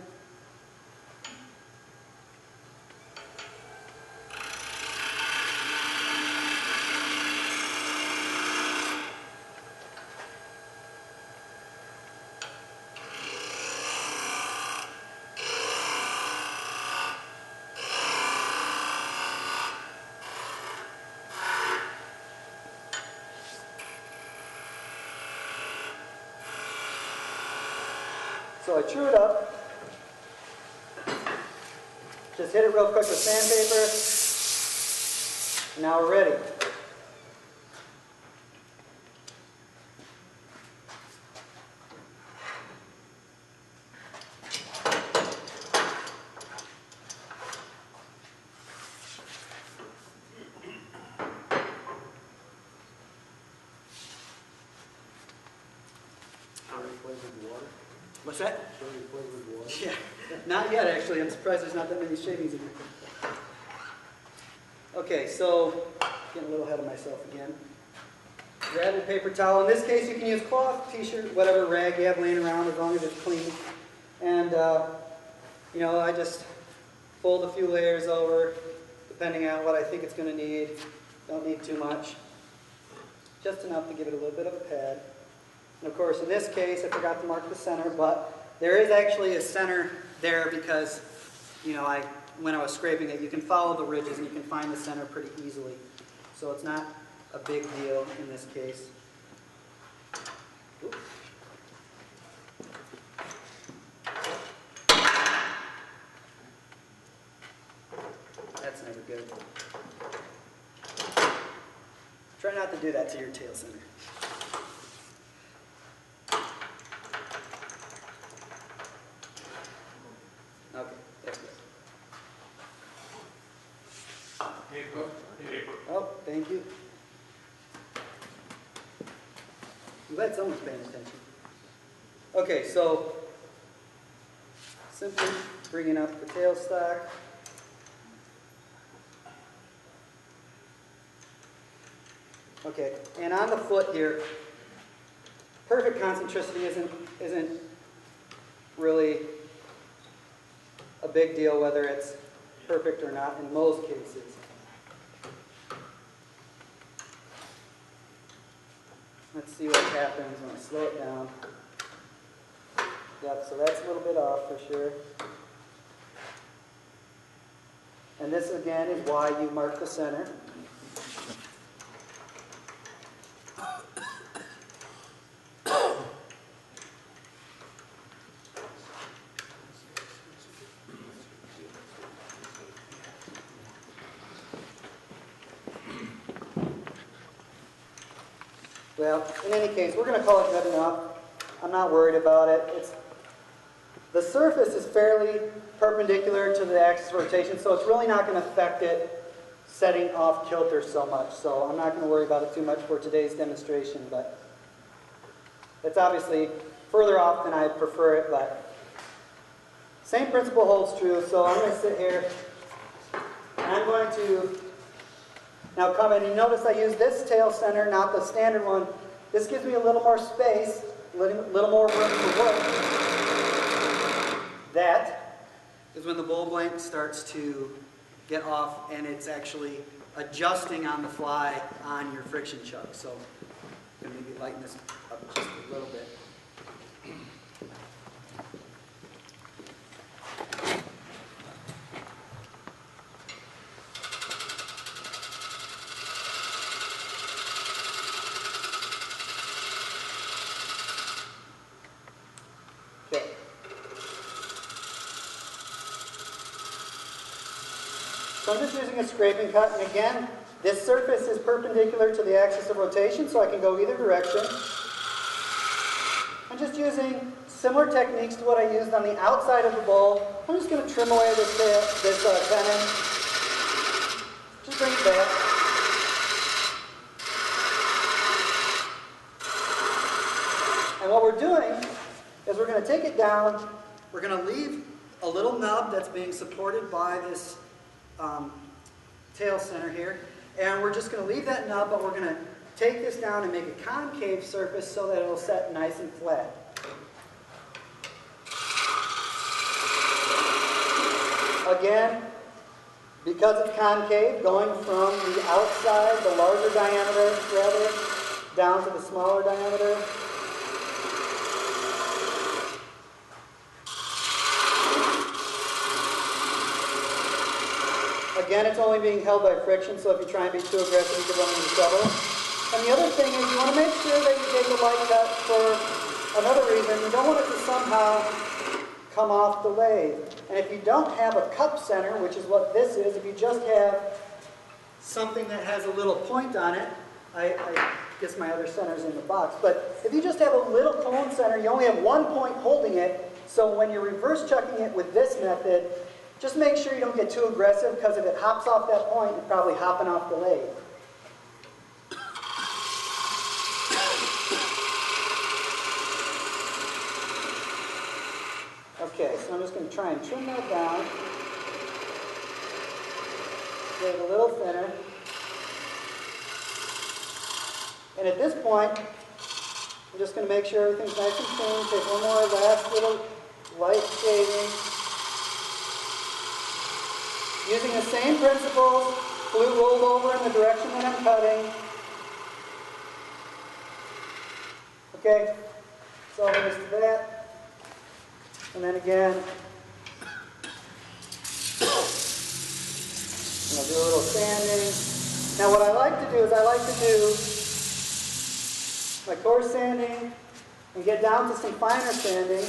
So I true it up. Just hit it real quick with sandpaper. And now we're ready. What's that? Yeah, not yet actually. I'm surprised there's not that many shavings in here. Okay, so getting a little ahead of myself again. Grab your paper towel. In this case, you can use cloth, t-shirt, whatever rag you have laying around, as long as it's clean. And you know, I just fold a few layers over, depending on what I think it's going to need. Don't need too much. Just enough to give it a little bit of a pad. And of course, in this case, I forgot to mark the center, but there is actually a center there because, you know, when I was scraping it, you can follow the ridges and you can find the center pretty easily. So it's not a big deal in this case. Oops. That's never good. Try not to do that to your tail center. Okay, that's good. Paper. Oh, thank you. I'm glad someone's paying attention. Okay, so simply bringing up the tailstock. Okay, and on the foot here, perfect concentricity isn't really a big deal whether it's perfect or not in most cases. Let's see what happens when I slow it down. Yep, so that's a little bit off for sure. And this again is why you mark the center. Well, in any case, we're going to call it good enough. I'm not worried about it. The surface is fairly perpendicular to the axis of rotation, so it's really not going to affect it setting off kilter so much. So I'm not going to worry about it too much for today's demonstration, but it's obviously further off than I prefer it, but same principle holds true. So I'm going to sit here, and I'm going to now come in. You notice I use this tail center, not the standard one. This gives me a little more space, a little more room to work. That is when the bowl blank starts to get off and it's actually adjusting on the fly on your friction chuck. So I'm going to maybe lighten this up just a little bit. Okay. So I'm just using a scraping cut, and again, this surface is perpendicular to the axis of rotation, so I can go either direction. I'm just using similar techniques to what I used on the outside of the bowl. I'm just going to trim away this tenon. Just bring it back. And what we're doing is we're going to take it down. We're going to leave a little nub that's being supported by this tail center here. And we're just going to leave that nub, but we're going to take this down and make a concave surface so that it'll set nice and flat. Again, because it's concave, going from the outside, the larger diameter rather, down to the smaller diameter. Again, it's only being held by friction, so if you try and be too aggressive, you could run into trouble. And the other thing is you want to make sure that you take the light cut for another reason. You don't want it to somehow come off the lathe. And if you don't have a cup center, which is what this is, if you just have something that has a little point on it, I guess my other center's in the box, but if you just have a little cone center, you only have one point holding it, so when you're reverse chucking it with this method, just make sure you don't get too aggressive, because if it hops off that point, you're probably hopping off the lathe. Okay, so I'm just going to try and trim that down. Get it a little thinner. And at this point, I'm just going to make sure everything's nice and clean. Take one more last little light shaving. Using the same principles, glue rolled over in the direction that I'm cutting. Okay, so I'll just do that. And then again, I'll do a little sanding. Now what I like to do is I like to do my coarse sanding and get down to some finer sanding.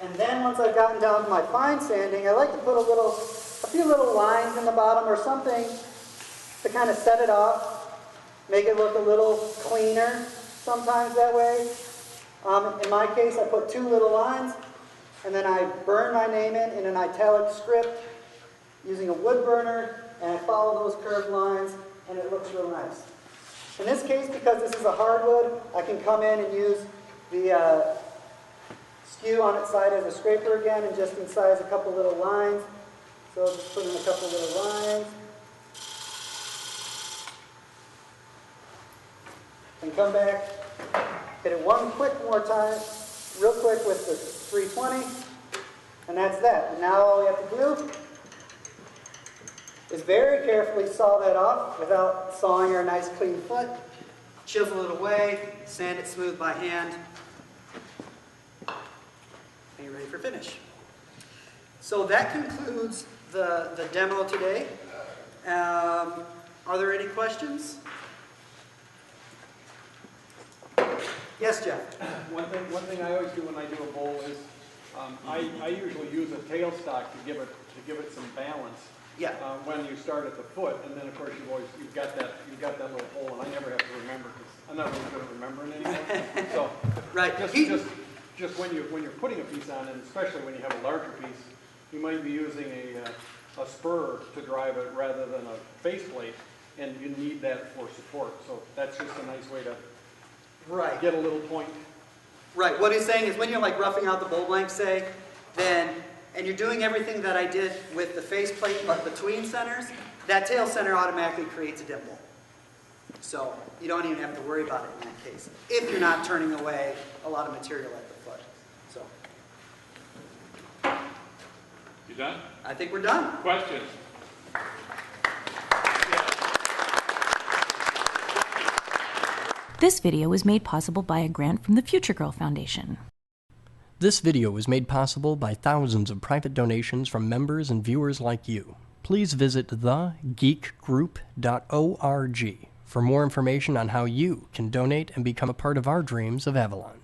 And then once I've gotten down to my fine sanding, I like to put a few little lines in the bottom or something to kind of set it off, make it look a little cleaner sometimes that way. In my case, I put 2 little lines, and then I burn my name in an italic script using a wood burner, and I follow those curved lines, and it looks real nice. In this case, because this is a hardwood, I can come in and use the Skew on its side as a scraper again, and just incise a couple little lines. So I'll just put in a couple little lines. And come back, hit it one more time, real quick with the 320, and that's that. And now all we have to do is very carefully saw that off without sawing our nice clean foot. Chisel it away, sand it smooth by hand, and you're ready for finish. So that concludes the demo today. Are there any questions? Yes, Jeff? One thing I always do when I do a bowl is I usually use a tailstock to give it some balance. Yeah. When you start at the foot, and then of course you've got that little hole, and I never have to remember because I'm not really good at remembering anymore. So Right. just when you're putting a piece on, and especially when you have a larger piece, you might be using a spur to drive it rather than a faceplate, and you need that for support. So that's just a nice way to Right. get a little point. Right. What he's saying is when you're like roughing out the bowl blank, say, and you're doing everything that I did with the faceplate but between centers, that tail center automatically creates a dimple. So you don't even have to worry about it in that case, if you're not turning away a lot of material at the foot. So You done? I think we're done. Questions? This video was made possible by a grant from the Future Girl Foundation. This video was made possible by thousands of private donations from members and viewers like you. Please visit thegeekgroup.org for more information on how you can donate and become a part of our dreams of Avalon.